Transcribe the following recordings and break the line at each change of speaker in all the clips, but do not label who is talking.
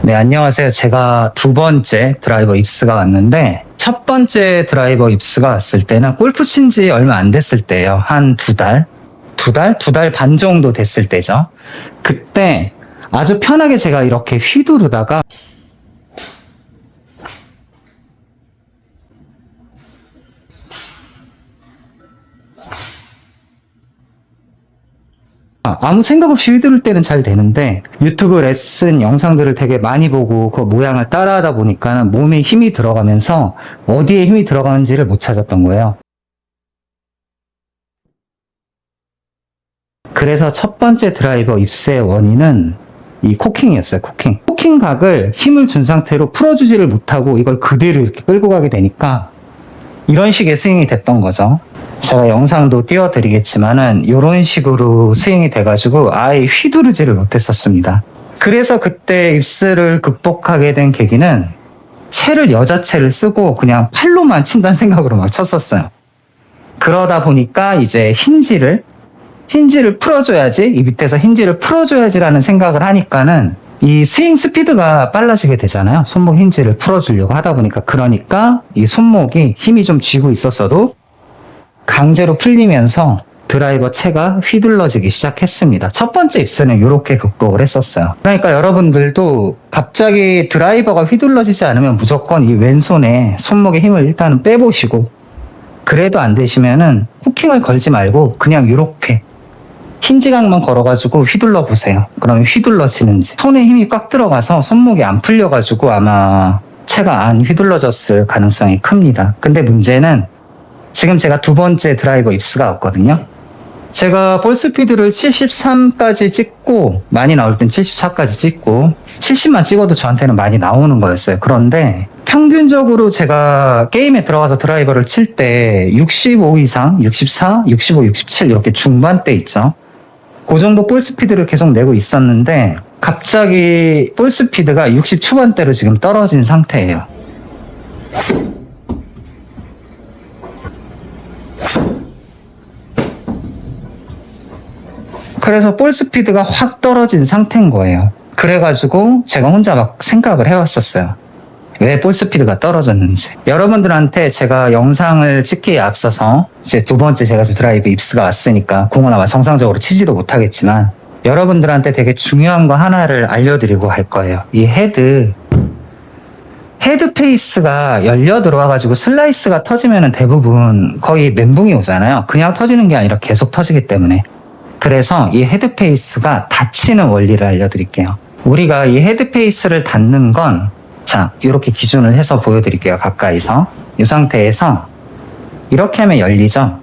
네, 안녕하세요. 제가 두 번째 드라이버 입스가 왔는데, 첫 번째 드라이버 입스가 왔을 때는 골프 친 지 얼마 안 됐을 때예요. 한 두 달 반 정도 됐을 때죠. 그때 아주 편하게 제가 이렇게 휘두르다가 아무 생각 없이 휘두를 때는 잘 되는데 유튜브 레슨 영상들을 되게 많이 보고 그 모양을 따라하다 보니까는 몸에 힘이 들어가면서 어디에 힘이 들어가는지를 못 찾았던 거예요. 그래서 첫 번째 드라이버 입스의 원인은 이 코킹이었어요. 코킹각을 힘을 준 상태로 풀어주지를 못하고 이걸 그대로 이렇게 끌고 가게 되니까 이런 식의 스윙이 됐던 거죠. 제가 영상도 띄워드리겠지만은 이런 식으로 스윙이 돼가지고 아예 휘두르지를 못했었습니다. 그래서 그때 입스를 극복하게 된 계기는 여자채를 쓰고 그냥 팔로만 친다는 생각으로 막 쳤었어요. 그러다 보니까 이제 힌지를 풀어줘야지, 이 밑에서 힌지를 풀어줘야지라는 생각을 하니까는 이 스윙 스피드가 빨라지게 되잖아요. 손목 힌지를 풀어주려고 하다 보니까. 그러니까 이 손목이 힘이 좀 쥐고 있었어도 강제로 풀리면서 드라이버 채가 휘둘러지기 시작했습니다. 첫 번째 입스는 이렇게 극복을 했었어요. 그러니까 여러분들도 갑자기 드라이버가 휘둘러지지 않으면 무조건 이 왼손에 손목의 힘을 일단은 빼보시고, 그래도 안 되시면은 후킹을 걸지 말고 그냥 이렇게 힌지각만 걸어가지고 휘둘러 보세요. 그러면 휘둘러지는지. 손에 힘이 꽉 들어가서 손목이 안 풀려가지고 아마 채가 안 휘둘러졌을 가능성이 큽니다. 근데 문제는 지금 제가 두 번째 드라이버 입스가 왔거든요. 제가 볼 스피드를 73까지 찍고, 많이 나올 땐 74까지 찍고 70만 찍어도 저한테는 많이 나오는 거였어요. 그런데 평균적으로 제가 게임에 들어가서 드라이버를 칠 때 65 이상, 64, 65, 67 이렇게 중반대 있죠. 그 정도 볼 스피드를 계속 내고 있었는데 갑자기 볼 스피드가 60 초반대로 지금 떨어진 상태예요. 그래서 볼 스피드가 확 떨어진 상태인 거예요. 그래가지고 제가 혼자 막 생각을 해왔었어요. 왜 볼 스피드가 떨어졌는지. 여러분들한테 제가 영상을 찍기에 앞서서 이제 두 번째 제가 드라이브 입스가 왔으니까 공을 아마 정상적으로 치지도 못하겠지만 여러분들한테 되게 중요한 거 하나를 알려드리고 갈 거예요. 이 헤드 페이스가 열려 들어와가지고 슬라이스가 터지면은 대부분 거의 멘붕이 오잖아요. 그냥 터지는 게 아니라 계속 터지기 때문에. 그래서 이 헤드 페이스가 닫히는 원리를 알려드릴게요. 우리가 이 헤드 페이스를 닫는 건, 자, 이렇게 기준을 해서 보여드릴게요. 가까이서. 이 상태에서 이렇게 하면 열리죠.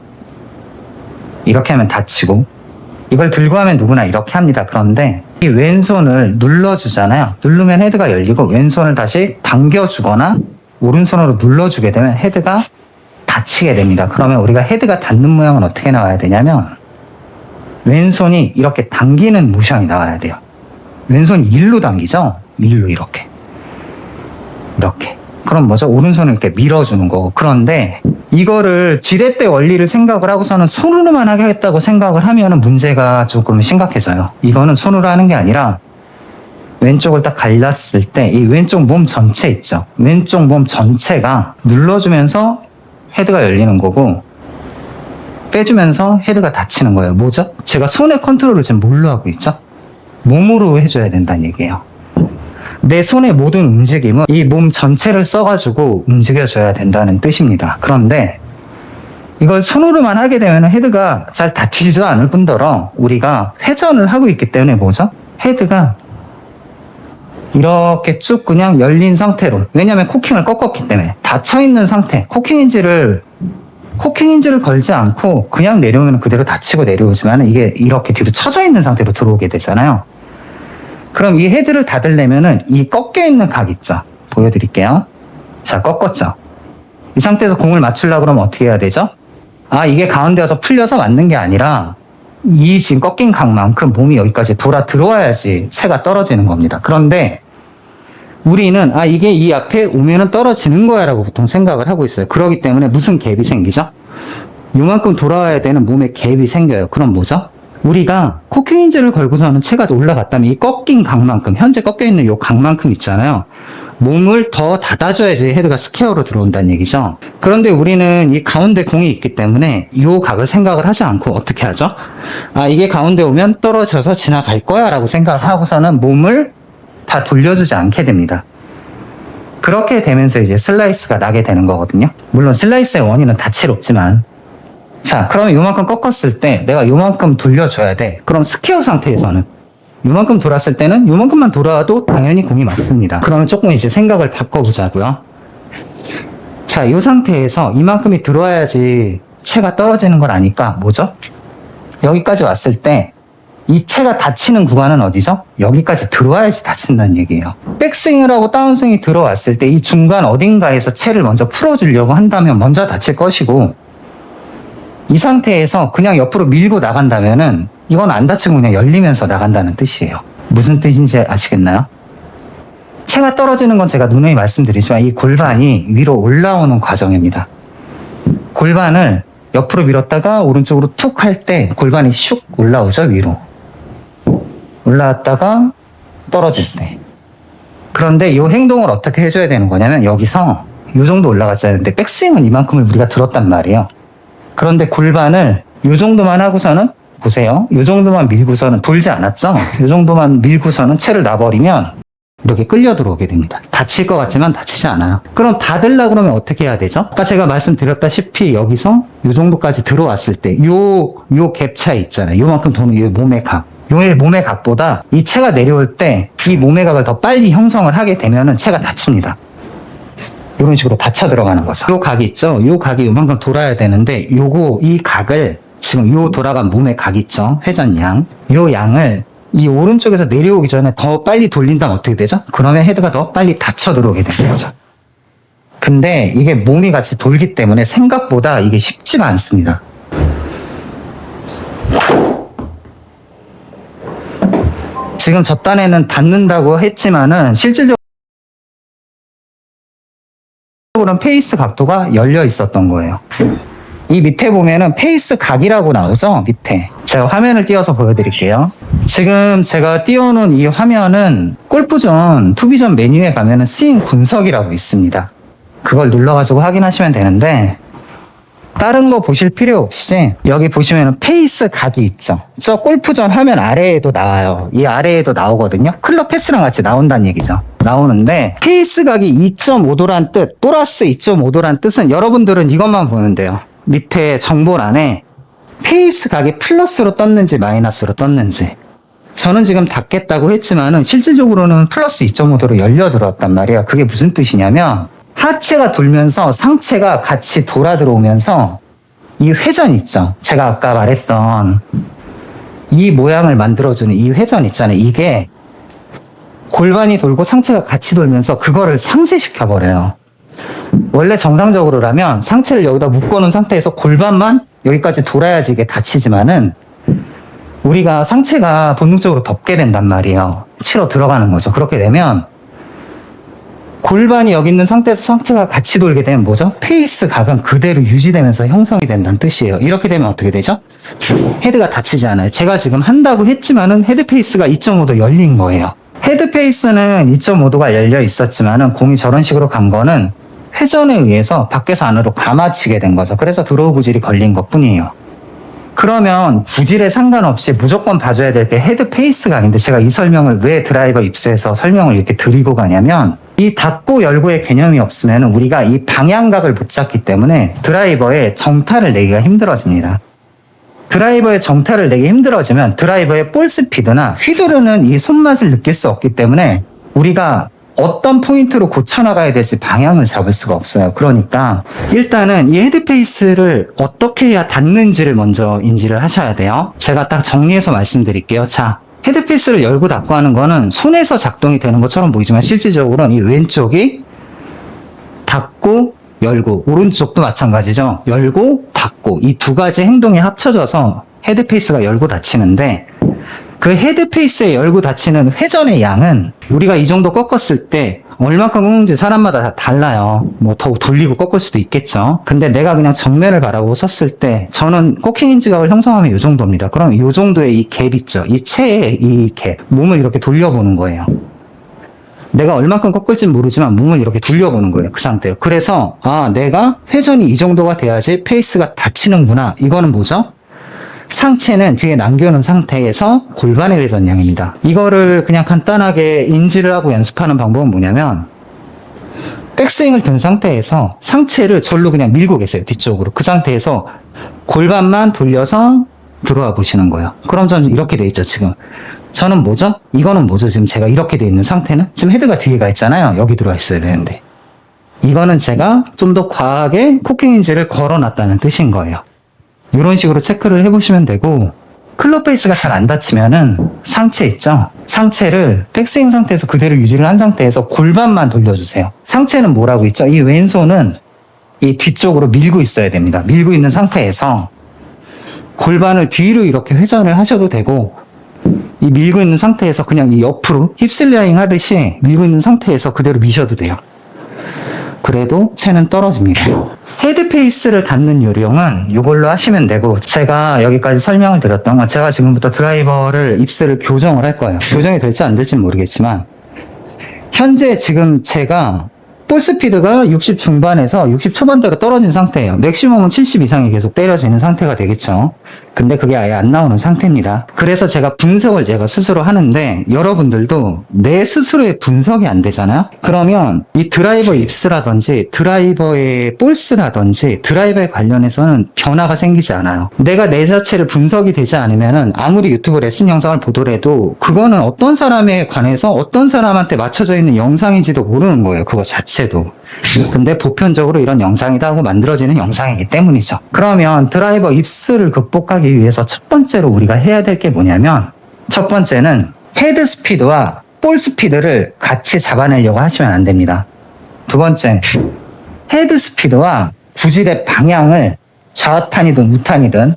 이렇게 하면 닫히고, 이걸 들고 하면 누구나 이렇게 합니다. 그런데 이 왼손을 눌러주잖아요. 누르면 헤드가 열리고, 왼손을 다시 당겨주거나 오른손으로 눌러주게 되면 헤드가 닫히게 됩니다. 그러면 우리가 헤드가 닫는 모양은 어떻게 나와야 되냐면 왼손이 이렇게 당기는 모션이 나와야 돼요. 왼손이 일로 당기죠? 일로 이렇게. 그럼 뭐죠? 오른손을 이렇게 밀어주는 거고. 그런데 이거를 지렛대 원리를 생각을 하고서는 손으로만 하겠다고 생각을 하면은 문제가 조금 심각해져요. 이거는 손으로 하는 게 아니라 왼쪽을 딱 갈랐을 때 이 왼쪽 몸 전체 있죠? 왼쪽 몸 전체가 눌러주면서 헤드가 열리는 거고, 빼주면서 헤드가 닫히는 거예요. 뭐죠? 제가 손의 컨트롤을 지금 뭘로 하고 있죠? 몸으로 해줘야 된다는 얘기예요. 내 손의 모든 움직임은 이 몸 전체를 써가지고 움직여줘야 된다는 뜻입니다. 그런데 이걸 손으로만 하게 되면 헤드가 잘 닫히지도 않을 뿐더러 우리가 회전을 하고 있기 때문에 뭐죠? 헤드가 이렇게 쭉 그냥 열린 상태로, 왜냐하면 코킹을 꺾었기 때문에 닫혀있는 상태, 코킹 힌지를 걸지 않고 그냥 내려오면 그대로 닫히고 내려오지만 이게 이렇게 뒤로 쳐져 있는 상태로 들어오게 되잖아요. 그럼 이 헤드를 닫으려면은 이 꺾여 있는 각 있죠? 보여드릴게요. 자, 꺾었죠? 이 상태에서 공을 맞추려고 그러면 어떻게 해야 되죠? 이게 가운데 와서 풀려서 맞는 게 아니라 이 지금 꺾인 각만큼 몸이 여기까지 돌아 들어와야지 채가 떨어지는 겁니다. 그런데 우리는 이게 이 앞에 오면은 떨어지는 거야 라고 보통 생각을 하고 있어요. 그렇기 때문에 무슨 갭이 생기죠? 요만큼 돌아와야 되는 몸에 갭이 생겨요. 그럼 뭐죠? 우리가 코킹 힌지를 걸고서는 채가 올라갔다면 이 꺾인 각만큼, 현재 꺾여있는 이 각만큼 있잖아요. 몸을 더 닫아줘야지 헤드가 스퀘어로 들어온다는 얘기죠. 그런데 우리는 이 가운데 공이 있기 때문에 이 각을 생각을 하지 않고 어떻게 하죠? 아, 이게 가운데 오면 떨어져서 지나갈 거야 라고 생각하고서는 몸을 다 돌려주지 않게 됩니다. 그렇게 되면서 이제 슬라이스가 나게 되는 거거든요. 물론 슬라이스의 원인은 다채롭지만, 자, 그러면 요만큼 꺾었을 때 내가 요만큼 돌려줘야 돼. 그럼 스퀘어 상태에서는 요만큼 돌았을 때는 요만큼만 돌아도 당연히 공이 맞습니다. 그러면 조금 이제 생각을 바꿔보자고요. 자, 이 상태에서 이만큼이 들어와야지 채가 떨어지는 걸 아니까 뭐죠? 여기까지 왔을 때 이 채가 닫히는 구간은 어디죠? 여기까지 들어와야지 닫힌다는 얘기예요. 백스윙을 하고 다운스윙이 들어왔을 때 이 중간 어딘가에서 채를 먼저 풀어주려고 한다면 먼저 닫힐 것이고, 이 상태에서 그냥 옆으로 밀고 나간다면은 이건 안 닫히고 그냥 열리면서 나간다는 뜻이에요. 무슨 뜻인지 아시겠나요? 채가 떨어지는 건 제가 누누이 말씀드리지만 이 골반이 위로 올라오는 과정입니다. 골반을 옆으로 밀었다가 오른쪽으로 툭 할 때 골반이 슉 올라오죠, 위로. 올라왔다가 떨어질 때. 그런데 이 행동을 어떻게 해줘야 되는 거냐면 여기서 이 정도 올라갔어야 하는데 백스윙은 이만큼을 우리가 들었단 말이에요. 그런데 골반을 이 정도만 하고서는 보세요. 이 정도만 밀고서는 돌지 않았죠? 이 정도만 밀고서는 채를 놔버리면 이렇게 끌려 들어오게 됩니다. 다칠 것 같지만 다치지 않아요. 그럼 닫으려고 그러면 어떻게 해야 되죠? 아까 제가 말씀드렸다시피 여기서 이 정도까지 들어왔을 때 요 갭 차이 있잖아요. 요만큼 도는 이 몸의 각. 요의 몸의 각보다 이 채가 내려올 때 이 몸의 각을 더 빨리 형성을 하게 되면은 채가 닫힙니다. 이런 식으로 닫혀 들어가는 거죠. 요 각이 있죠? 요 각이 요만큼 돌아야 되는데 이 각을 지금 요 돌아간 몸의 각 있죠? 회전량. 요 양을 이 오른쪽에서 내려오기 전에 더 빨리 돌린다면 어떻게 되죠? 그러면 헤드가 더 빨리 닫혀 들어오게 되는 거죠. 근데 이게 몸이 같이 돌기 때문에 생각보다 이게 쉽지가 않습니다. 지금 저 딴에는 닫는다고 했지만은 실질적으로는 페이스 각도가 열려 있었던 거예요. 이 밑에 보면은 페이스 각이라고 나오죠? 밑에. 제가 화면을 띄워서 보여드릴게요. 지금 제가 띄워놓은 이 화면은 골프존, 투비전 메뉴에 가면은 스윙 분석이라고 있습니다. 그걸 눌러가지고 확인하시면 되는데, 다른 거 보실 필요 없이 여기 보시면은 페이스 각이 있죠. 저 골프전 화면 아래에도 나와요. 이 아래에도 나오거든요. 클럽 패스랑 같이 나온다는 얘기죠. 나오는데 페이스 각이 2.5도란 뜻, 플러스 2.5도란 뜻은 여러분들은 이것만 보면 돼요. 밑에 정보란에 페이스 각이 플러스로 떴는지 마이너스로 떴는지. 저는 지금 닫겠다고 했지만은 실질적으로는 플러스 2.5도로 열려 들어왔단 말이에요. 그게 무슨 뜻이냐면 하체가 돌면서 상체가 같이 돌아 들어오면서 이 회전 있죠. 제가 아까 말했던 이 모양을 만들어주는 이 회전 있잖아요. 이게 골반이 돌고 상체가 같이 돌면서 그거를 상쇄시켜버려요. 원래 정상적으로라면 상체를 여기다 묶어놓은 상태에서 골반만 여기까지 돌아야지 이게 닫히지만은 우리가 상체가 본능적으로 덮게 된단 말이에요. 치러 들어가는 거죠. 그렇게 되면 골반이 여기 있는 상태에서 상체가 같이 돌게 되면 뭐죠? 페이스 각은 그대로 유지되면서 형성이 된다는 뜻이에요. 이렇게 되면 어떻게 되죠? 헤드가 닫히지 않아요. 제가 지금 한다고 했지만은 헤드 페이스가 2.5도 열린 거예요. 헤드 페이스는 2.5도가 열려 있었지만은 공이 저런 식으로 간 거는 회전에 의해서 밖에서 안으로 감아치게 된 거죠. 그래서 드로우 구질이 걸린 것 뿐이에요. 그러면 구질에 상관없이 무조건 봐줘야 될 게 헤드 페이스 각인데 제가 이 설명을 왜 드라이버 입수해서 설명을 이렇게 드리고 가냐면 이 닫고 열고의 개념이 없으면 우리가 이 방향각을 못 잡기 때문에 드라이버의 정타를 내기가 힘들어집니다. 드라이버의 정타를 내기 힘들어지면 드라이버의 볼 스피드나 휘두르는 이 손맛을 느낄 수 없기 때문에 우리가 어떤 포인트로 고쳐나가야 될지 방향을 잡을 수가 없어요. 그러니까 일단은 이 헤드페이스를 어떻게 해야 닫는지를 먼저 인지를 하셔야 돼요. 제가 딱 정리해서 말씀드릴게요. 자, 헤드페이스를 열고 닫고 하는 거는 손에서 작동이 되는 것처럼 보이지만 실질적으로는 이 왼쪽이 닫고 열고, 오른쪽도 마찬가지죠. 열고 닫고 이 두 가지 행동이 합쳐져서 헤드페이스가 열고 닫히는데 그 헤드 페이스에 열고 닫히는 회전의 양은 우리가 이 정도 꺾었을 때 얼마큼 꺾는지 사람마다 다 달라요. 뭐 더 돌리고 꺾을 수도 있겠죠. 근데 내가 그냥 정면을 바라보고 섰을 때 저는 코킹 인지각을 형성하면 이 정도입니다. 그럼 이 정도의 이 갭 있죠. 이 체의 이 갭. 몸을 이렇게 돌려보는 거예요. 내가 얼마큼 꺾을지는 모르지만 몸을 이렇게 돌려보는 거예요. 그 상태로. 그래서 내가 회전이 이 정도가 돼야지 페이스가 닫히는구나. 이거는 뭐죠? 상체는 뒤에 남겨놓은 상태에서 골반의 회전량입니다. 이거를 그냥 간단하게 인지를 하고 연습하는 방법은 뭐냐면 백스윙을 든 상태에서 상체를 절로 그냥 밀고 계세요. 뒤쪽으로. 그 상태에서 골반만 돌려서 들어와 보시는 거예요. 그럼 저는 이렇게 돼 있죠. 지금 저는 뭐죠? 이거는 뭐죠? 지금 제가 이렇게 돼 있는 상태는 지금 헤드가 뒤에가 있잖아요. 여기 들어와 있어야 되는데 이거는 제가 좀 더 과하게 코킹 인지를 걸어놨다는 뜻인 거예요. 이런 식으로 체크를 해보시면 되고, 클럽 페이스가 잘 안 닫히면은 상체 있죠? 상체를 백스윙 상태에서 그대로 유지를 한 상태에서 골반만 돌려주세요. 상체는 뭐라고 있죠? 이 왼손은 이 뒤쪽으로 밀고 있어야 됩니다. 밀고 있는 상태에서 골반을 뒤로 이렇게 회전을 하셔도 되고, 이 밀고 있는 상태에서 그냥 이 옆으로 힙슬라잉 하듯이 밀고 있는 상태에서 그대로 미셔도 돼요. 그래도 체는 떨어집니다. 헤드 페이스를 닫는 요령은 이걸로 하시면 되고, 제가 여기까지 설명을 드렸던 건 제가 지금부터 드라이버를 입스를 교정을 할 거예요. 교정이 될지 안 될지는 모르겠지만 현재 지금 제가 볼 스피드가 60 중반에서 60 초반대로 떨어진 상태예요. 맥시멈은 70 이상이 계속 때려지는 상태가 되겠죠. 근데 그게 아예 안 나오는 상태입니다. 그래서 제가 분석을 제가 스스로 하는데, 여러분들도 내 스스로의 분석이 안 되잖아요. 그러면 이 드라이버 입스라든지 드라이버의 볼스라든지 드라이버에 관련해서는 변화가 생기지 않아요. 내가 내 자체를 분석이 되지 않으면은 아무리 유튜브 레슨 영상을 보더라도 그거는 어떤 사람에 관해서 어떤 사람한테 맞춰져 있는 영상인지도 모르는 거예요. 그거 자체도. 근데 보편적으로 이런 영상이다 하고 만들어지는 영상이기 때문이죠. 그러면 드라이버 입스를 극복하기 위해서 첫 번째로 우리가 해야 될 게 뭐냐면, 첫 번째는 헤드 스피드와 볼 스피드를 같이 잡아내려고 하시면 안 됩니다. 두 번째, 헤드 스피드와 구질의 방향을 좌탄이든 우탄이든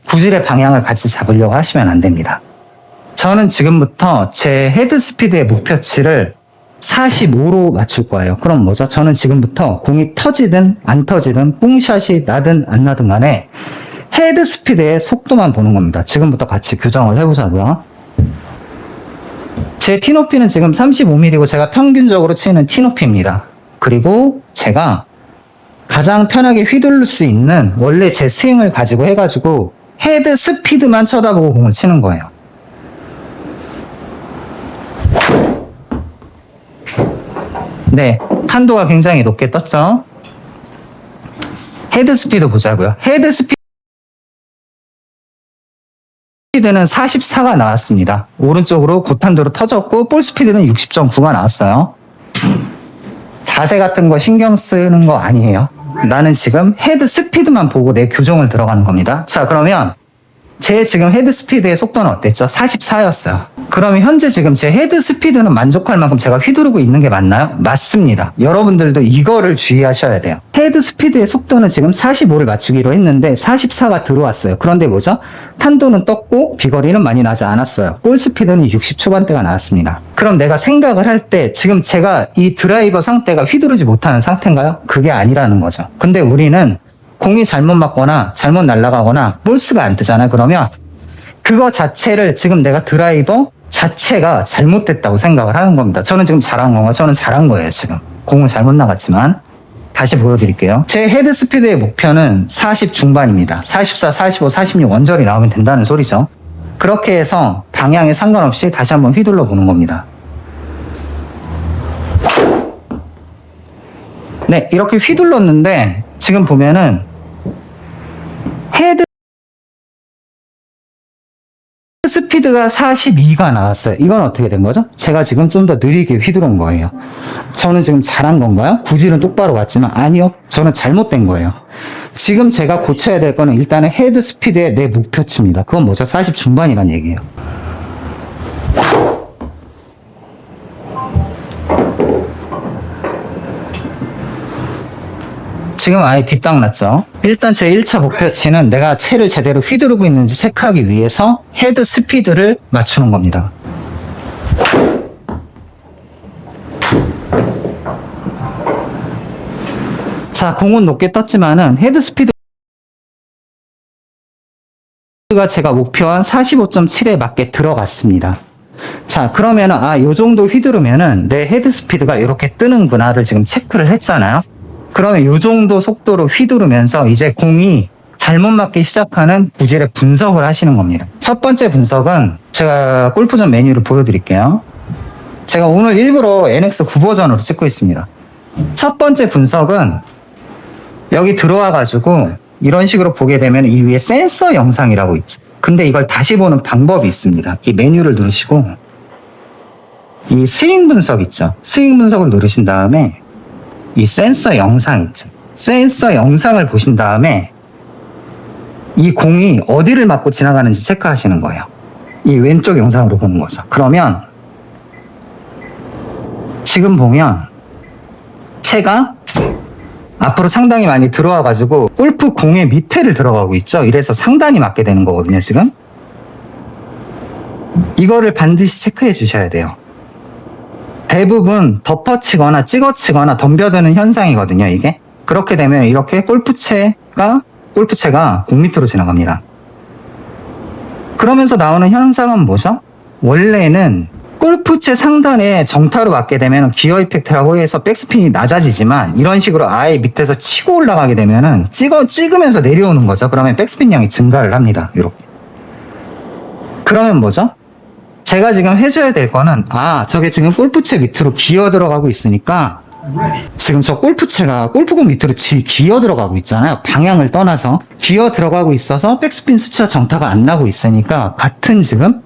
구질의 방향을 같이 잡으려고 하시면 안 됩니다. 저는 지금부터 제 헤드 스피드의 목표치를 45로 맞출 거예요. 그럼 뭐죠? 저는 지금부터 공이 터지든 안 터지든 뽕샷이 나든 안 나든 간에 헤드 스피드의 속도만 보는 겁니다. 지금부터 같이 교정을 해보자고요. 제 티높이는 지금 35mm고 제가 평균적으로 치는 티높이입니다. 그리고 제가 가장 편하게 휘두를 수 있는 원래 제 스윙을 가지고 해가지고 헤드 스피드만 쳐다보고 공을 치는 거예요. 네, 탄도가 굉장히 높게 떴죠. 헤드 스피드 보자고요. 헤드 스피드는 44가 나왔습니다. 오른쪽으로 고탄도로 터졌고 볼 스피드는 60.9가 나왔어요. 자세 같은 거 신경 쓰는 거 아니에요. 나는 지금 헤드 스피드만 보고 내 교정을 들어가는 겁니다. 자, 그러면 제 지금 헤드 스피드의 속도는 어땠죠? 44였어요. 그러면 현재 지금 제 헤드 스피드는 만족할 만큼 제가 휘두르고 있는 게 맞나요? 맞습니다. 여러분들도 이거를 주의하셔야 돼요. 헤드 스피드의 속도는 지금 45를 맞추기로 했는데 44가 들어왔어요. 그런데 뭐죠? 탄도는 떴고 비거리는 많이 나지 않았어요. 볼 스피드는 60 초반대가 나왔습니다. 그럼 내가 생각을 할 때 지금 제가 이 드라이버 상태가 휘두르지 못하는 상태인가요? 그게 아니라는 거죠. 근데 우리는 공이 잘못 맞거나 잘못 날아가거나 볼스가 안 뜨잖아요. 그러면 그거 자체를 지금 내가 드라이버 자체가 잘못됐다고 생각을 하는 겁니다. 저는 지금 잘한 건가? 저는 잘한 거예요. 지금 공은 잘못 나갔지만 다시 보여드릴게요. 제 헤드 스피드의 목표는 40 중반입니다. 44, 45, 46 원절이 나오면 된다는 소리죠. 그렇게 해서 방향에 상관없이 다시 한번 휘둘러 보는 겁니다. 네, 이렇게 휘둘렀는데 지금 보면은 헤드 스피드가 42가 나왔어요. 이건 어떻게 된 거죠? 제가 지금 좀 더 느리게 휘두른 거예요. 저는 지금 잘한 건가요? 구질은 똑바로 갔지만 아니요. 저는 잘못된 거예요. 지금 제가 고쳐야 될 거는 일단은 헤드 스피드의 내 목표치입니다. 그건 뭐죠? 40 중반이란 얘기예요. 지금 아예 뒷땅 났죠. 일단 제 1차 목표치는 내가 채를 제대로 휘두르고 있는지 체크하기 위해서 헤드 스피드를 맞추는 겁니다. 자, 공은 높게 떴지만은 헤드 스피드가 제가 목표한 45.7에 맞게 들어갔습니다. 자, 그러면은 요 정도 휘두르면은 내 헤드 스피드가 이렇게 뜨는구나를 지금 체크를 했잖아요. 그러면 요 정도 속도로 휘두르면서 이제 공이 잘못 맞기 시작하는 구질의 분석을 하시는 겁니다. 첫 번째 분석은 제가 골프전 메뉴를 보여드릴게요. 제가 오늘 일부러 NX9 버전으로 찍고 있습니다. 첫 번째 분석은 여기 들어와 가지고 이런 식으로 보게 되면 이 위에 센서 영상이라고 있죠. 근데 이걸 다시 보는 방법이 있습니다. 이 메뉴를 누르시고 이 스윙 분석 있죠. 스윙 분석을 누르신 다음에 이 센서 영상 있죠. 센서 영상을 보신 다음에 이 공이 어디를 맞고 지나가는지 체크하시는 거예요. 이 왼쪽 영상으로 보는 거죠. 그러면 지금 보면 채가 앞으로 상당히 많이 들어와가지고 골프 공의 밑에를 들어가고 있죠. 이래서 상단이 맞게 되는 거거든요, 지금. 이거를 반드시 체크해 주셔야 돼요. 대부분 덮어치거나 찍어치거나 덤벼드는 현상이거든요, 이게. 그렇게 되면 이렇게 골프채가 공 밑으로 지나갑니다. 그러면서 나오는 현상은 뭐죠? 원래는 골프채 상단에 정타로 맞게 되면 기어 이펙트라고 해서 백스핀이 낮아지지만 이런 식으로 아예 밑에서 치고 올라가게 되면은 찍으면서 내려오는 거죠. 그러면 백스핀량이 증가를 합니다. 이렇게. 그러면 뭐죠? 제가 지금 해줘야 될 거는 저게 지금 골프채 밑으로 기어 들어가고 있으니까 지금 저 골프채가 골프공 밑으로 기어 들어가고 있잖아요. 방향을 떠나서 기어 들어가고 있어서 백스핀 수치와 정타가 안 나고 있으니까 같은 지금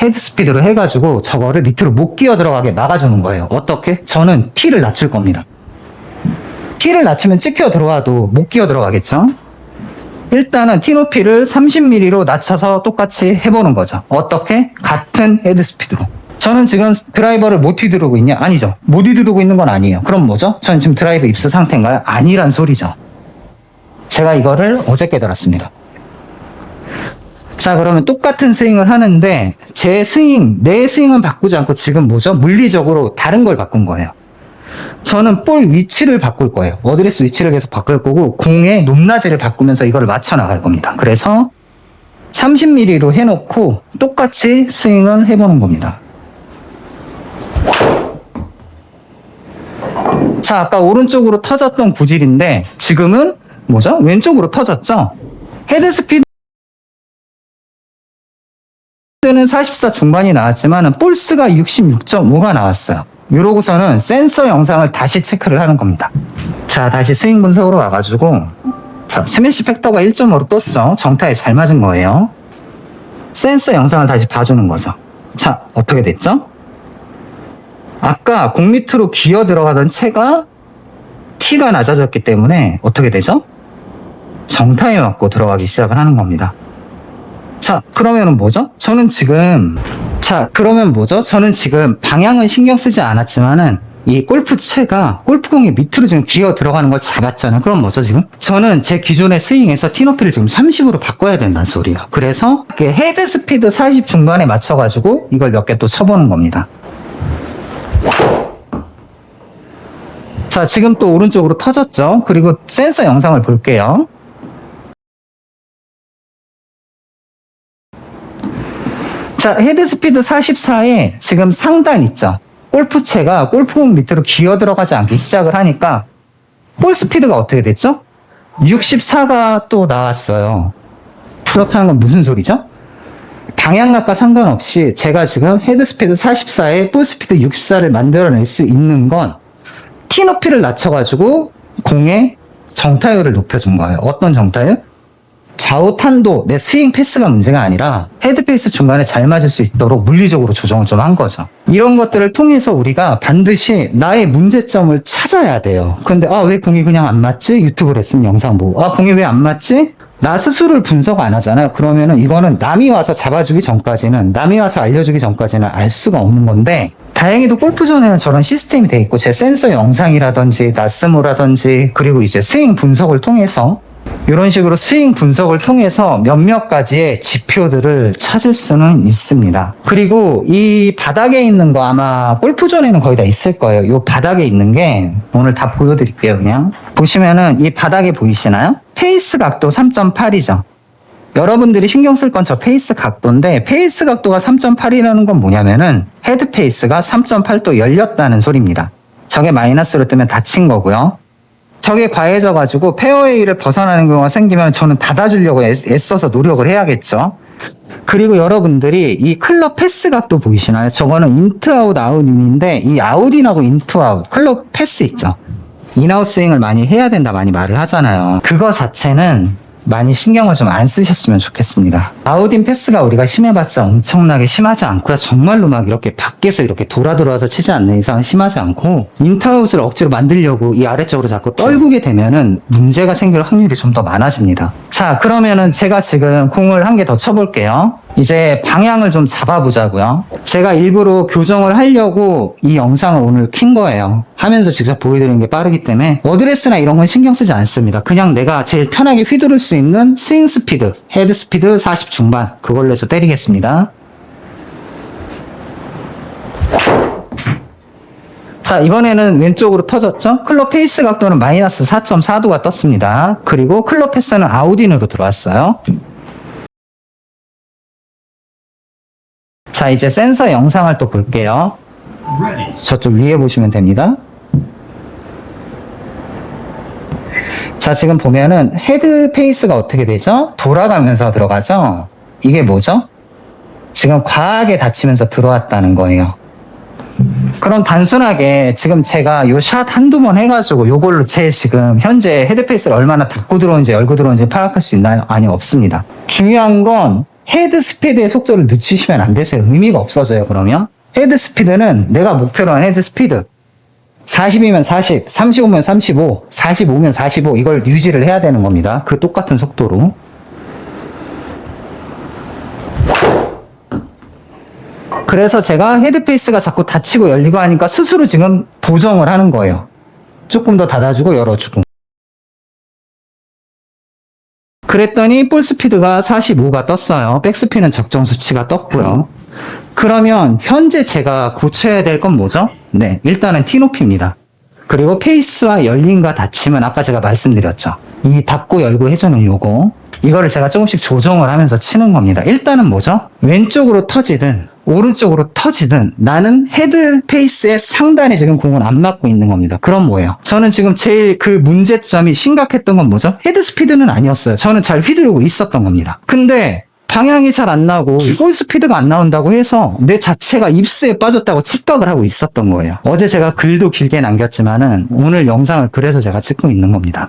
헤드 스피드로 해가지고 저거를 밑으로 못 기어 들어가게 막아주는 거예요. 어떻게? 저는 T를 낮출 겁니다. T를 낮추면 찍혀 들어와도 못 기어 들어가겠죠? 일단은 T 높이를 30mm로 낮춰서 똑같이 해보는 거죠. 어떻게? 같은 헤드 스피드로. 저는 지금 드라이버를 못 휘두르고 있냐? 아니죠. 못 휘두르고 있는 건 아니에요. 그럼 뭐죠? 저는 지금 드라이버 입수 상태인가요? 아니란 소리죠. 제가 이거를 어제 깨달았습니다. 자, 그러면 똑같은 스윙을 하는데 내 스윙은 바꾸지 않고 지금 뭐죠? 물리적으로 다른 걸 바꾼 거예요. 저는 볼 위치를 바꿀 거예요. 어드레스 위치를 계속 바꿀 거고 공의 높낮이를 바꾸면서 이걸 맞춰 나갈 겁니다. 그래서 30mm로 해놓고 똑같이 스윙을 해보는 겁니다. 자, 아까 오른쪽으로 터졌던 구질인데 지금은 뭐죠? 왼쪽으로 터졌죠? 헤드 스피드 는 44 중반이 나왔지만 볼스가 66.5가 나왔어요. 이러고서는 센서 영상을 다시 체크를 하는 겁니다. 자, 다시 스윙 분석으로 와가지고 자, 스매시 팩터가 1.5로 떴어. 정타에 잘 맞은 거예요. 센서 영상을 다시 봐주는 거죠. 자, 어떻게 됐죠? 아까 공 밑으로 기어 들어가던 채가 T가 낮아졌기 때문에 어떻게 되죠? 정타에 맞고 들어가기 시작을 하는 겁니다. 자, 그러면은 뭐죠? 저는 지금 방향은 신경 쓰지 않았지만은 이 골프채가 골프공이 밑으로 지금 기어 들어가는 걸 잡았잖아요. 그럼 뭐죠, 지금? 저는 제 기존의 스윙에서 티 높이를 지금 30으로 바꿔야 된다는 소리예요. 그래서 헤드 스피드 40 중반에 맞춰가지고 이걸 몇 개 또 쳐보는 겁니다. 자, 지금 또 오른쪽으로 터졌죠? 그리고 센서 영상을 볼게요. 자, 헤드 스피드 44에 지금 상단 있죠? 골프채가 골프공 밑으로 기어 들어가지 않기 시작을 하니까 볼 스피드가 어떻게 됐죠? 64가 또 나왔어요. 그렇다는 건 무슨 소리죠? 방향각과 상관없이 제가 지금 헤드 스피드 44에 볼 스피드 64를 만들어낼 수 있는 건 티 높이를 낮춰가지고 공의 정타율을 높여준 거예요. 어떤 정타율? 좌우 탄도, 내 스윙 패스가 문제가 아니라 헤드 페이스 중간에 잘 맞을 수 있도록 물리적으로 조정을 좀 한 거죠. 이런 것들을 통해서 우리가 반드시 나의 문제점을 찾아야 돼요. 근데 왜 공이 그냥 안 맞지? 유튜브를 했으면 영상 보고 공이 왜 안 맞지? 나 스스로를 분석 안 하잖아요. 그러면은 이거는 남이 와서 잡아주기 전까지는, 남이 와서 알려주기 전까지는 알 수가 없는 건데 다행히도 골프존에는 저런 시스템이 돼 있고 제 센서 영상이라든지 나스모라든지 그리고 이제 스윙 분석을 통해서 이런 식으로 스윙 분석을 통해서 몇몇 가지의 지표들을 찾을 수는 있습니다. 그리고 이 바닥에 있는 거 아마 골프존에는 거의 다 있을 거예요. 이 바닥에 있는 게 오늘 다 보여드릴게요. 그냥 보시면은 이 바닥에 보이시나요? 페이스 각도 3.8이죠. 여러분들이 신경 쓸 건 저 페이스 각도인데 페이스 각도가 3.8이라는 건 뭐냐면은 헤드 페이스가 3.8도 열렸다는 소리입니다. 저게 마이너스로 뜨면 닫힌 거고요. 저게 과해져 가지고 페어웨이를 벗어나는 경우가 생기면 저는 닫아주려고 애써서 노력을 해야겠죠. 그리고 여러분들이 이 클럽 패스 각도 보이시나요? 저거는 인트 아웃 아웃 인인데 이 아웃인하고 인트 아웃 클럽 패스 있죠. 인아웃 스윙을 많이 해야 된다 많이 말을 하잖아요. 그거 자체는 많이 신경을 좀 안 쓰셨으면 좋겠습니다. 아웃인 패스가 우리가 심해봤자 엄청나게 심하지 않고요. 정말로 막 이렇게 밖에서 이렇게 돌아서 치지 않는 이상은 심하지 않고 인타웃을 억지로 만들려고 이 아래쪽으로 자꾸 떨구게 되면은 문제가 생길 확률이 좀 더 많아집니다. 자, 그러면은 제가 지금 공을 한 개 더 쳐볼게요. 이제 방향을 좀 잡아보자고요. 제가 일부러 교정을 하려고 이 영상을 오늘 킨 거예요. 하면서 직접 보여드리는 게 빠르기 때문에 어드레스나 이런 건 신경 쓰지 않습니다. 그냥 내가 제일 편하게 휘두를 수 있는 스윙 스피드, 헤드 스피드 40 중반 그걸로 해서 때리겠습니다. 자, 이번에는 왼쪽으로 터졌죠? 클럽 페이스 각도는 마이너스 4.4도가 떴습니다. 그리고 클럽 패스는 아웃인으로 들어왔어요. 자, 이제 센서 영상을 또 볼게요. 저쪽 위에 보시면 됩니다. 자, 지금 보면은 헤드 페이스가 어떻게 되죠? 돌아가면서 들어가죠? 이게 뭐죠? 지금 과하게 닫히면서 들어왔다는 거예요. 그럼 단순하게 지금 제가 요 샷 한두 번 해가지고 요걸로 제 지금 현재 헤드 페이스를 얼마나 닫고 들어오는지 열고 들어오는지 파악할 수 있나요? 아니, 없습니다. 중요한 건 헤드 스피드의 속도를 늦추시면 안 되세요. 의미가 없어져요, 그러면. 헤드 스피드는 내가 목표로 한 헤드 스피드 40이면 40, 35면 35, 45면 45 이걸 유지를 해야 되는 겁니다. 그 똑같은 속도로. 그래서 제가 헤드페이스가 자꾸 닫히고 열리고 하니까 스스로 지금 보정을 하는 거예요. 조금 더 닫아주고 열어주고. 그랬더니 볼 스피드가 45가 떴어요. 백스핀은 적정 수치가 떴고요. 그러면 현재 제가 고쳐야 될 건 뭐죠? 네, 일단은 티 높이입니다. 그리고 페이스와 열림과 닫힘은 아까 제가 말씀드렸죠. 이 닫고 열고 해주는 요거. 이거를 제가 조금씩 조정을 하면서 치는 겁니다. 일단은 뭐죠? 왼쪽으로 터지든 오른쪽으로 터지든 나는 헤드 페이스의 상단에 지금 공을 안 맞고 있는 겁니다. 그럼 뭐예요? 저는 지금 제일 그 문제점이 심각했던 건 뭐죠? 헤드 스피드는 아니었어요. 저는 잘 휘두르고 있었던 겁니다. 근데 방향이 잘 안 나고 볼 스피드가 안 나온다고 해서 내 자체가 입스에 빠졌다고 착각을 하고 있었던 거예요. 어제 제가 글도 길게 남겼지만은 오늘 영상을 그래서 제가 찍고 있는 겁니다.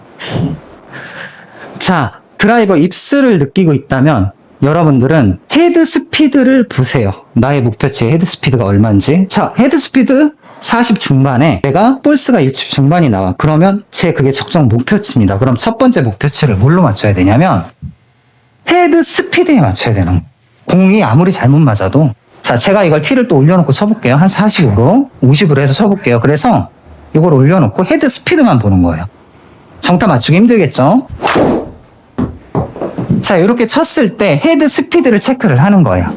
자, 드라이버 입스를 느끼고 있다면 여러분들은 헤드 스피드를 보세요. 나의 목표치 헤드 스피드가 얼마인지. 자, 헤드 스피드 40 중반에 내가 볼스가 60 중반이 나와. 그러면 제 그게 적정 목표치입니다. 그럼 첫 번째 목표치를 뭘로 맞춰야 되냐면 헤드 스피드에 맞춰야 되는 거예요. 공이 아무리 잘못 맞아도. 자, 제가 이걸 티를 또 올려놓고 쳐볼게요. 한 40으로 50으로 해서 쳐볼게요. 그래서 이걸 올려놓고 헤드 스피드만 보는 거예요. 정타 맞추기 힘들겠죠? 자, 이렇게 쳤을 때 헤드 스피드를 체크를 하는 거예요.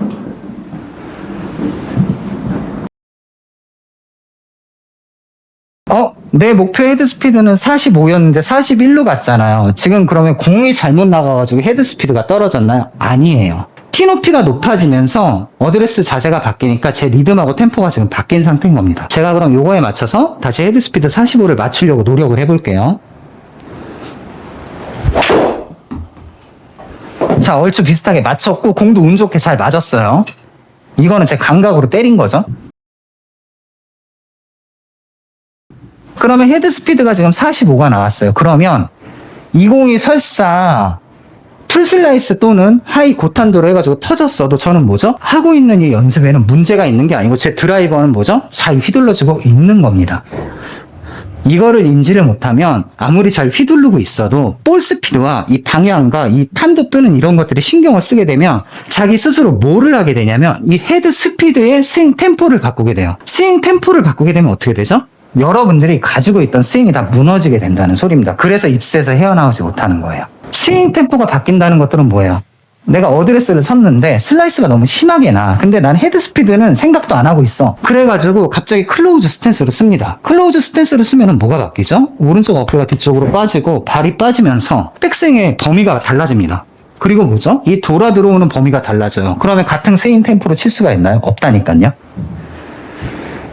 내 목표 헤드 스피드는 45였는데 41로 갔잖아요. 지금 그러면 공이 잘못 나가가지고 헤드 스피드가 떨어졌나요? 아니에요. 티 높이가 높아지면서 어드레스 자세가 바뀌니까 제 리듬하고 템포가 지금 바뀐 상태인 겁니다. 제가 그럼 요거에 맞춰서 다시 헤드 스피드 45를 맞추려고 노력을 해볼게요. 자, 얼추 비슷하게 맞췄고 공도 운 좋게 잘 맞았어요. 이거는 제 감각으로 때린 거죠. 그러면 헤드 스피드가 지금 45가 나왔어요. 그러면 이 공이 설사 풀슬라이스 또는 하이 고탄도로 해가지고 터졌어도 저는 뭐죠? 하고 있는 이 연습에는 문제가 있는 게 아니고 제 드라이버는 뭐죠? 잘 휘둘러지고 있는 겁니다. 이거를 인지를 못하면 아무리 잘 휘두르고 있어도 볼 스피드와 이 방향과 이 탄도 뜨는 이런 것들이 신경을 쓰게 되면 자기 스스로 뭐를 하게 되냐면 이 헤드 스피드의 스윙 템포를 바꾸게 돼요. 스윙 템포를 바꾸게 되면 어떻게 되죠? 여러분들이 가지고 있던 스윙이 다 무너지게 된다는 소리입니다. 그래서 입스에서 헤어나오지 못하는 거예요. 스윙 템포가 바뀐다는 것들은 뭐예요? 내가 어드레스를 섰는데 슬라이스가 너무 심하게 나. 근데 난 헤드 스피드는 생각도 안 하고 있어. 그래가지고 갑자기 클로우즈 스탠스로 씁니다. 클로우즈 스탠스로 쓰면 뭐가 바뀌죠? 오른쪽 어깨가 뒤쪽으로 빠지고 발이 빠지면서 백스윙의 범위가 달라집니다. 그리고 뭐죠? 이 돌아 들어오는 범위가 달라져요. 그러면 같은 스윙 템포로 칠 수가 있나요? 없다니까요.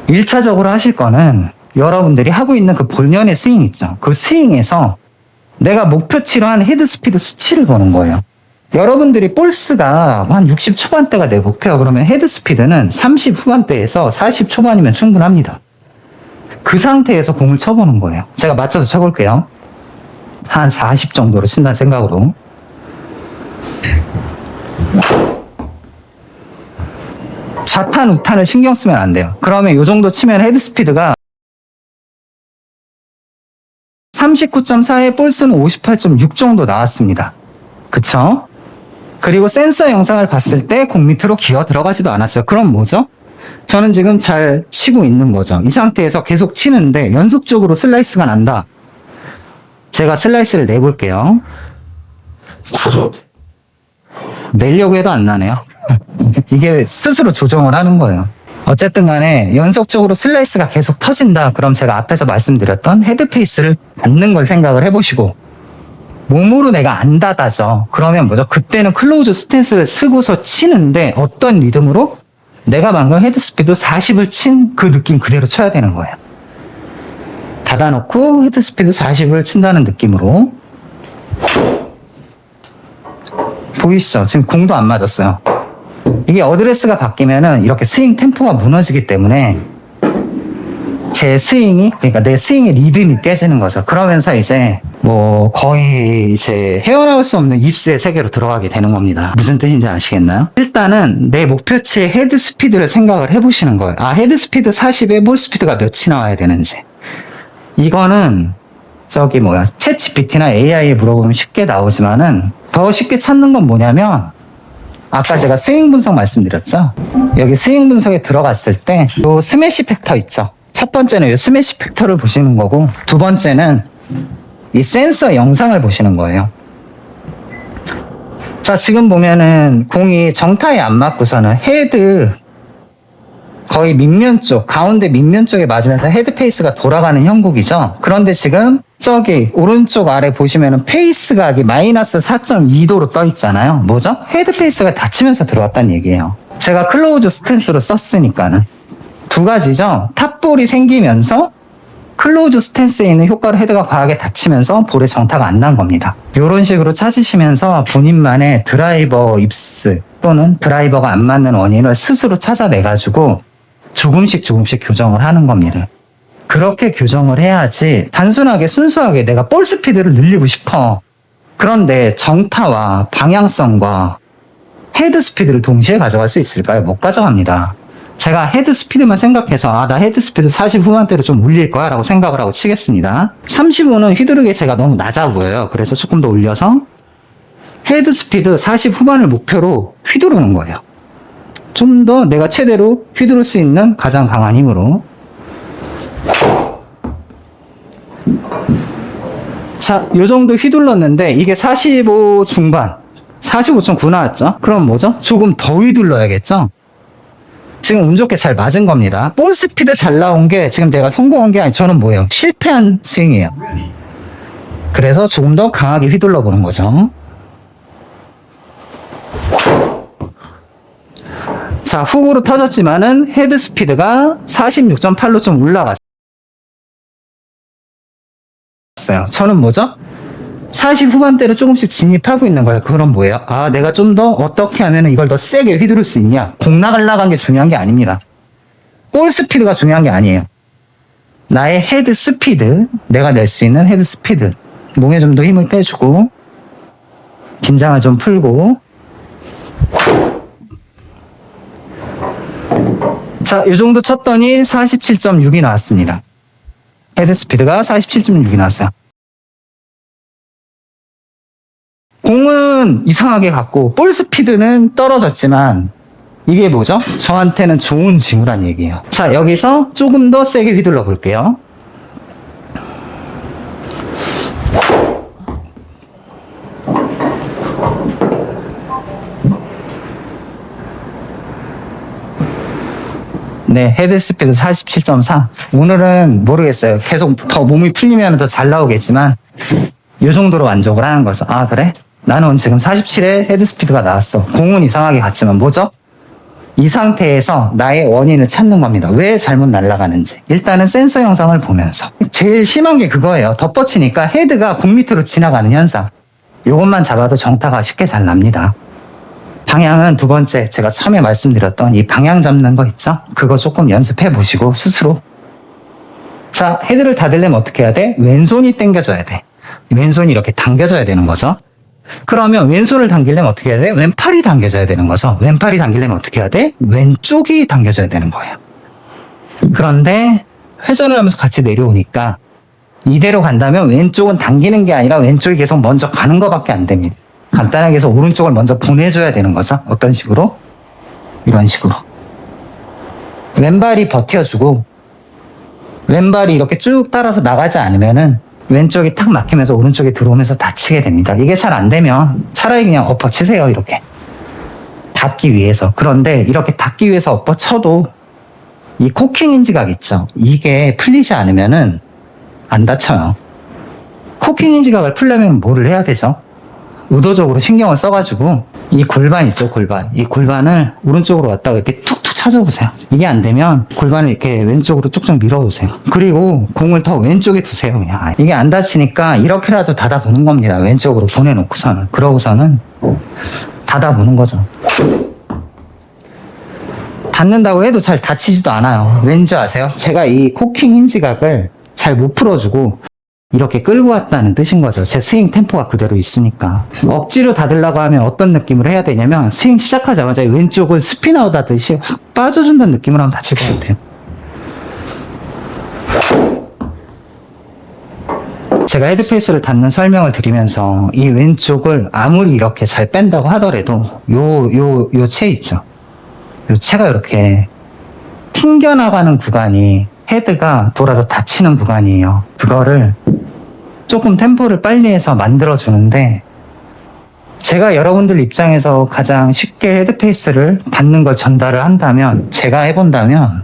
1차적으로 하실 거는 여러분들이 하고 있는 그 본연의 스윙 있죠. 그 스윙에서 내가 목표치로 한 헤드 스피드 수치를 보는 거예요. 여러분들이 볼스가 한 60 초반대가 내 목표야. 그러면 헤드 스피드는 30 후반대에서 40 초반이면 충분합니다. 그 상태에서 공을 쳐보는 거예요. 제가 맞춰서 쳐볼게요. 한 40 정도로 친다는 생각으로. 좌탄, 우탄을 신경 쓰면 안 돼요. 그러면 이 정도 치면 헤드 스피드가 39.4에 볼스는 58.6 정도 나왔습니다. 그쵸? 그리고 센서 영상을 봤을 때 공 밑으로 기어 들어가지도 않았어요. 그럼 뭐죠? 저는 지금 잘 치고 있는 거죠. 이 상태에서 계속 치는데 연속적으로 슬라이스가 난다. 제가 슬라이스를 내볼게요. 내려고 해도 안 나네요. 이게 스스로 조정을 하는 거예요. 어쨌든 간에 연속적으로 슬라이스가 계속 터진다. 그럼 제가 앞에서 말씀드렸던 헤드페이스를 닫는 걸 생각을 해보시고 몸으로 내가 안 닫아져. 그러면 뭐죠? 그때는 클로우즈 스탠스를 쓰고서 치는데 어떤 리듬으로? 내가 방금 헤드 스피드 40을 친 그 느낌 그대로 쳐야 되는 거예요. 닫아놓고 헤드 스피드 40을 친다는 느낌으로. 보이시죠? 지금 공도 안 맞았어요. 이게 어드레스가 바뀌면은 이렇게 스윙 템포가 무너지기 때문에 제 스윙이, 그러니까 내 스윙의 리듬이 깨지는 거죠. 그러면서 이제 뭐 거의 이제 헤어나올 수 없는 입스의 세계로 들어가게 되는 겁니다. 무슨 뜻인지 아시겠나요? 일단은 내 목표치의 헤드 스피드를 생각을 해보시는 거예요. 아, 헤드 스피드 40에 볼 스피드가 몇이 나와야 되는지. 이거는 저기 뭐야, 챗 GPT나 AI에 물어보면 쉽게 나오지만은 더 쉽게 찾는 건 뭐냐면 아까 제가 스윙 분석 말씀드렸죠? 여기 스윙 분석에 들어갔을 때 요 스매시 팩터 있죠? 첫 번째는 이 스매시 팩터를 보시는 거고 두 번째는 이 센서 영상을 보시는 거예요. 자, 지금 보면은 공이 정타에 안 맞고서는 헤드 거의 밑면 쪽, 가운데 밑면 쪽에 맞으면서 헤드 페이스가 돌아가는 형국이죠. 그런데 지금 저기 오른쪽 아래 보시면은 페이스 각이 마이너스 4.2도로 떠 있잖아요. 뭐죠? 헤드 페이스가 닫히면서 들어왔다는 얘기예요. 제가 클로우즈 스탠스로 썼으니까는. 두 가지죠. 탑볼이 생기면서 클로우즈 스탠스에 있는 효과로 헤드가 과하게 닫히면서 볼의 정타가 안 난 겁니다. 이런 식으로 찾으시면서 본인만의 드라이버 입스 또는 드라이버가 안 맞는 원인을 스스로 찾아내가지고 조금씩 교정을 하는 겁니다. 그렇게 교정을 해야지 단순하게 순수하게 내가 볼 스피드를 늘리고 싶어. 그런데 정타와 방향성과 헤드 스피드를 동시에 가져갈 수 있을까요? 못 가져갑니다. 제가 헤드 스피드만 생각해서 나 헤드 스피드 40 후반대로 좀 올릴 거야 라고 생각을 하고 치겠습니다. 35는 휘두르기 제가 너무 낮아 보여요. 그래서 조금 더 올려서 헤드 스피드 40 후반을 목표로 휘두르는 거예요. 좀 더 내가 최대로 휘두를 수 있는 가장 강한 힘으로. 자, 요 정도 휘둘렀는데 이게 45 중반 45.9 나왔죠? 그럼 뭐죠? 조금 더 휘둘러야겠죠? 지금 운 좋게 잘 맞은 겁니다. 볼 스피드 잘 나온 게 지금 내가 성공한 게 아니라 저는 뭐예요? 실패한 스윙이에요. 그래서 조금 더 강하게 휘둘러 보는 거죠. 자, 훅으로 터졌지만은 헤드 스피드가 46.8로 좀 올라갔어요. 저는 뭐죠? 40 후반대로 조금씩 진입하고 있는 거예요. 그럼 뭐예요? 아, 내가 좀 더 어떻게 하면 이걸 더 세게 휘두를 수 있냐? 공 나가려간 게 중요한 게 아닙니다. 볼 스피드가 중요한 게 아니에요. 나의 헤드 스피드, 내가 낼 수 있는 헤드 스피드. 몸에 좀 더 힘을 빼주고 긴장을 좀 풀고. 자, 이 정도 쳤더니 47.6이 나왔습니다. 헤드 스피드가 47.6이 나왔어요. 공은 이상하게 갔고 볼 스피드는 떨어졌지만 이게 뭐죠? 저한테는 좋은 징후란 얘기예요. 자, 여기서 조금 더 세게 휘둘러 볼게요. 네, 헤드 스피드 47.4. 오늘은 모르겠어요. 계속 더 몸이 풀리면 더 잘 나오겠지만 이 정도로 만족을 하는 거죠. 아, 그래? 나는 지금 47에 헤드 스피드가 나왔어. 공은 이상하게 갔지만 뭐죠? 이 상태에서 나의 원인을 찾는 겁니다. 왜 잘못 날아가는지. 일단은 센서 영상을 보면서. 제일 심한 게 그거예요. 덧뻗치니까 헤드가 공 밑으로 지나가는 현상. 이것만 잡아도 정타가 쉽게 잘 납니다. 방향은 두 번째, 제가 처음에 말씀드렸던 이 방향 잡는 거 있죠? 그거 조금 연습해 보시고 스스로. 자, 헤드를 닫으려면 어떻게 해야 돼? 왼손이 당겨줘야 돼. 왼손이 이렇게 당겨져야 되는 거죠. 그러면 왼손을 당기려면 어떻게 해야 돼? 왼팔이 당겨져야 되는 거죠. 왼팔이 당기려면 어떻게 해야 돼? 왼쪽이 당겨져야 되는 거예요. 그런데 회전을 하면서 같이 내려오니까 이대로 간다면 왼쪽은 당기는 게 아니라 왼쪽이 계속 먼저 가는 것밖에 안 됩니다. 간단하게 해서 오른쪽을 먼저 보내줘야 되는 거죠. 어떤 식으로? 이런 식으로. 왼발이 버텨주고 왼발이 이렇게 쭉 따라서 나가지 않으면은 왼쪽이 탁 막히면서 오른쪽에 들어오면서 다치게 됩니다. 이게 잘 안 되면 차라리 그냥 엎어치세요. 이렇게 닿기 위해서. 그런데 이렇게 닿기 위해서 엎어쳐도 이 코킹 인지각 있죠. 이게 풀리지 않으면은 안 다쳐요. 코킹 인지각을 풀려면 뭐를 해야 되죠? 의도적으로 신경을 써가지고 이 골반 있죠, 골반. 이 골반을 오른쪽으로 왔다가 이렇게 툭툭 찾아보세요. 이게 안 되면 골반을 이렇게 왼쪽으로 쭉쭉 밀어보세요. 그리고 공을 더 왼쪽에 두세요, 그냥. 이게 안 다치니까 이렇게라도 닫아보는 겁니다. 왼쪽으로 보내놓고서는. 그러고서는 닫아보는 거죠. 닫는다고 해도 잘 다치지도 않아요. 왠지 아세요? 제가 이 코킹 힌지각을 잘 못 풀어주고 이렇게 끌고 왔다는 뜻인 거죠. 제 스윙 템포가 그대로 있으니까. 억지로 닫으려고 하면 어떤 느낌으로 해야 되냐면 스윙 시작하자마자 왼쪽을 스피나웃 하듯이 확 빠져준다는 느낌으로 하면 다칠 것 같아요. 제가 헤드페이스를 닫는 설명을 드리면서 이 왼쪽을 아무리 이렇게 잘 뺀다고 하더라도 요 채 있죠. 요 채가 이렇게 튕겨나가는 구간이 헤드가 돌아서 닫히는 구간이에요. 그거를 조금 템포를 빨리 해서 만들어주는데 제가 여러분들 입장에서 가장 쉽게 헤드페이스를 닫는 걸 전달을 한다면 제가 해본다면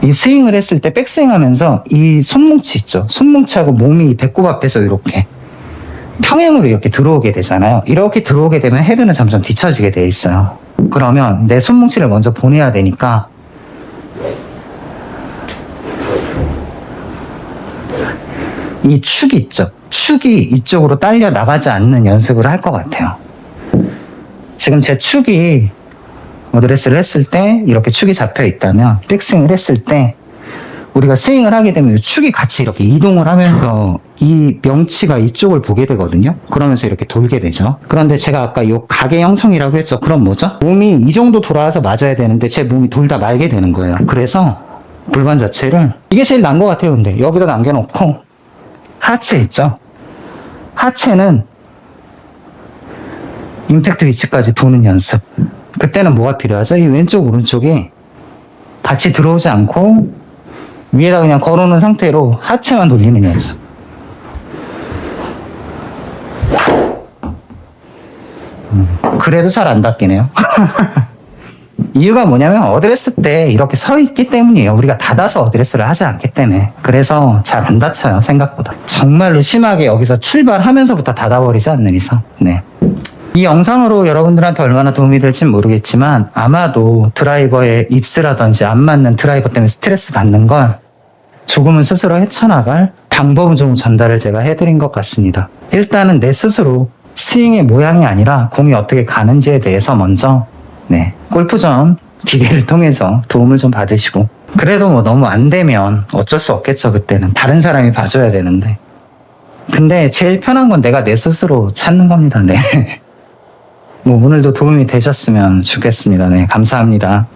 이 스윙을 했을 때 백스윙 하면서 이 손뭉치 있죠. 손뭉치하고 몸이 배꼽 앞에서 이렇게 평행으로 이렇게 들어오게 되잖아요. 이렇게 들어오게 되면 헤드는 점점 뒤처지게 돼 있어요. 그러면 내 손뭉치를 먼저 보내야 되니까 이 축이 있죠. 축이 이쪽으로 딸려 나가지 않는 연습을 할 것 같아요. 지금 제 축이 어드레스를 했을 때 이렇게 축이 잡혀 있다면 백스윙을 했을 때 우리가 스윙을 하게 되면 이 축이 같이 이렇게 이동을 하면서 이 명치가 이쪽을 보게 되거든요. 그러면서 이렇게 돌게 되죠. 그런데 제가 아까 이 가게 형성이라고 했죠. 그럼 뭐죠? 몸이 이 정도 돌아와서 맞아야 되는데 제 몸이 돌다 말게 되는 거예요. 그래서 골반 자체를 이게 제일 나은 것 같아요. 근데 여기다 남겨놓고 하체 있죠. 하체는 임팩트 위치까지 도는 연습. 그때는 뭐가 필요하죠? 이 왼쪽 오른쪽이 같이 들어오지 않고 위에다 그냥 걸어놓은 상태로 하체만 돌리는 연습. 그래도 잘 안 닿기네요. 이유가 뭐냐면 어드레스 때 이렇게 서 있기 때문이에요. 우리가 닫아서 어드레스를 하지 않기 때문에. 그래서 잘 안 닫혀요, 생각보다. 정말로 심하게 여기서 출발하면서부터 닫아버리지 않는 이상. 네. 이 영상으로 여러분들한테 얼마나 도움이 될지 모르겠지만 아마도 드라이버의 입스라든지 안 맞는 드라이버 때문에 스트레스 받는 걸 조금은 스스로 헤쳐나갈 방법은 좀 전달을 제가 해드린 것 같습니다. 일단은 내 스스로 스윙의 모양이 아니라 공이 어떻게 가는지에 대해서 먼저 골프전 기계를 통해서 도움을 좀 받으시고 그래도 뭐 너무 안 되면 어쩔 수 없겠죠. 그때는 다른 사람이 봐줘야 되는데 근데 제일 편한 건 내가 내 스스로 찾는 겁니다. 네. 뭐 오늘도 도움이 되셨으면 좋겠습니다. 네, 감사합니다.